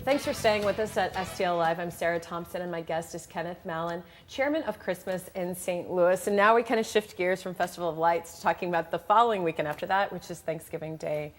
Thanks for staying with us at STL Live. I'm Sarah Thompson, and my guest is Kenneth Mallin, Chairman of Christmas in St. Louis. And now we kind of shift gears from Festival of Lights to talking about the following weekend after that, which is Thanksgiving Day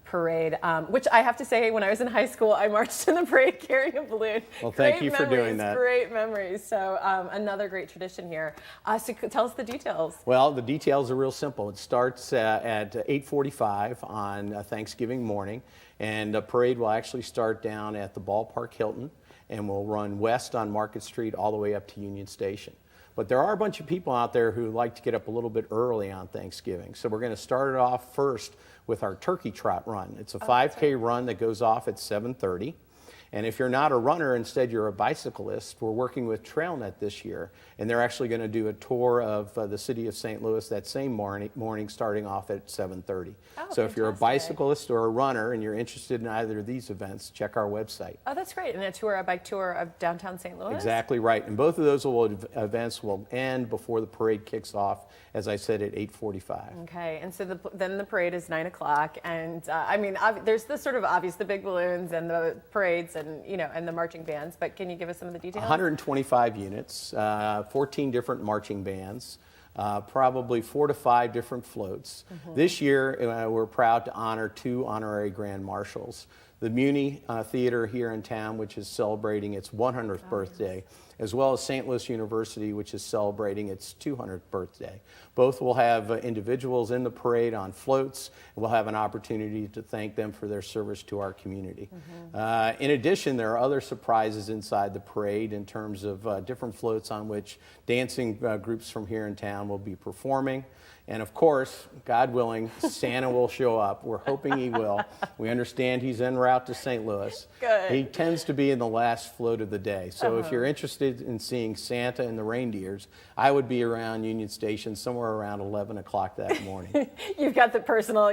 Parade, which I have to say, when I was in high school, I marched in the parade carrying a balloon. Well, thank you for doing that. Great memories. So another great tradition here. So tell us the details. Well, the details are real simple. It starts at 8:45 on Thanksgiving morning, and the parade will actually start down at the Ballpark Hilton, and will run west on Market Street all the way up to Union Station. But there are a bunch of people out there who like to get up a little bit early on Thanksgiving. So we're going to start it off first with our turkey trot run. It's a 5K run that goes off at 7:30. And if you're not a runner, instead you're a bicyclist, we're working with TrailNet this year, and they're actually going to do a tour of the city of St. Louis that same morning starting off at 7:30. So if you're a bicyclist or a runner and you're interested in either of these events, check our website. Oh, that's great. And a bike tour of downtown St. Louis? Exactly right. And both of those events will end before the parade kicks off, as I said, at 8:45. Okay. And so then the parade is 9 o'clock. And I mean, there's the sort of obvious, the big balloons and the parades and, you know, and the marching bands. But can you give us some of the details? 125 units, 14 different marching bands. Probably 4 to 5 different floats. This year, we're proud to honor 2 honorary grand marshals. The Muni Theater here in town, which is celebrating its 100th birthday, as well as St. Louis University, which is celebrating its 200th birthday. Both will have individuals in the parade on floats, and we'll have an opportunity to thank them for their service to our community. In addition, there are other surprises inside the parade in terms of different floats on which dancing groups from here in town will be performing. And of course, God willing, Santa will show up. We're hoping he will. We understand he's en route to St. Louis. Good. He tends to be in the last float of the day. So if you're interested in seeing Santa and the reindeers, I would be around Union Station somewhere around 11 o'clock that morning. You've got the personal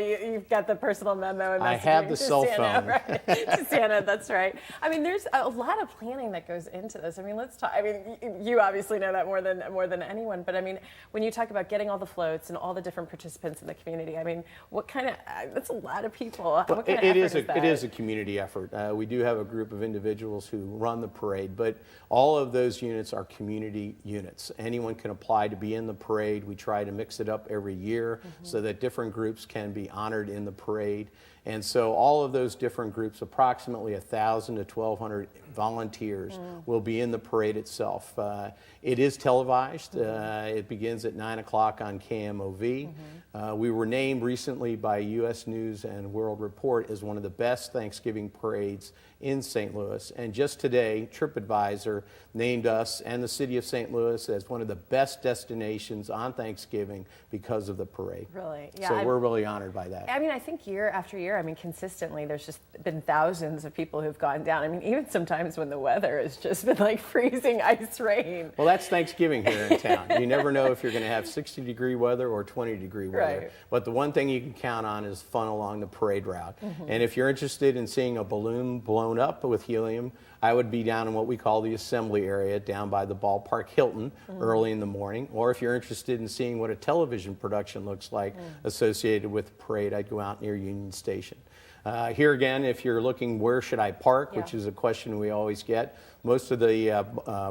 memo. And I have the cell phone. Right? To Santa, that's right. I mean, there's a lot of planning that goes into this. I mean, let's talk. I mean, you obviously know that more than anyone. But I mean, when you talk about getting all the floats and all the different participants in the community, I mean, what kind of? That's a lot of people. Well, what kind of effort is that? It is a community effort. We do have a group of individuals who run the parade, but all of those units are community units. Anyone can apply to be in the parade. We try to mix it up every year so that different groups can be honored in the parade. And so all of those different groups, approximately 1,000 to 1,200 volunteers, will be in the parade itself. It is televised. It begins at 9 o'clock on KMOV. We were named recently by U.S. News and World Report as one of the best Thanksgiving parades in St. Louis. And just today, TripAdvisor named us and the city of St. Louis as one of the best destinations on Thanksgiving because of the parade. Really? Yeah. So we're really honored by that. I mean, I think year after year, I mean, consistently, there's just been thousands of people who've gone down. I mean, even sometimes when the weather has just been like freezing ice rain. Well, that's Thanksgiving here in town. You never know if you're going to have 60-degree weather or 20-degree weather. Right. But the one thing you can count on is fun along the parade route. And if you're interested in seeing a balloon blown up with helium, I would be down in what we call the assembly area down by the Ballpark Hilton early in the morning. Or if you're interested in seeing what a television production looks like associated with the parade, I'd go out near Union Station. Here again, if you're looking where should I park, which is a question we always get, most of the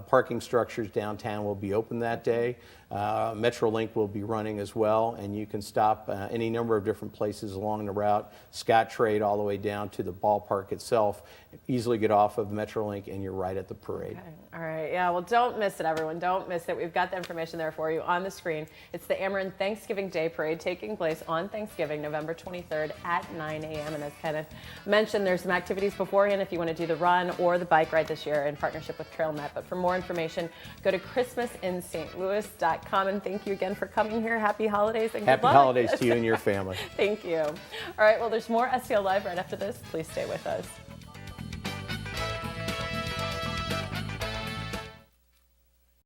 parking structures downtown will be open that day. Metrolink will be running as well, and you can stop any number of different places along the route, Scottrade all the way down to the ballpark itself. Easily get off of Metrolink and you're right at the parade. Okay. All right. Yeah, well, don't miss it, everyone. Don't miss it. We've got the information there for you on the screen. It's the Ameren Thanksgiving Day Parade taking place on Thanksgiving, November 23rd at 9 a.m. And as Kenneth mentioned, there's some activities beforehand if you want to do the run or the bike ride this year in partnership with TrailNet. But for more information, go to christmasinstlouis.com. And thank you again for coming here. Happy holidays and good luck. Happy holidays to you and your family. Thank you. All right. Well, there's more STL Live right after this. Please stay with us.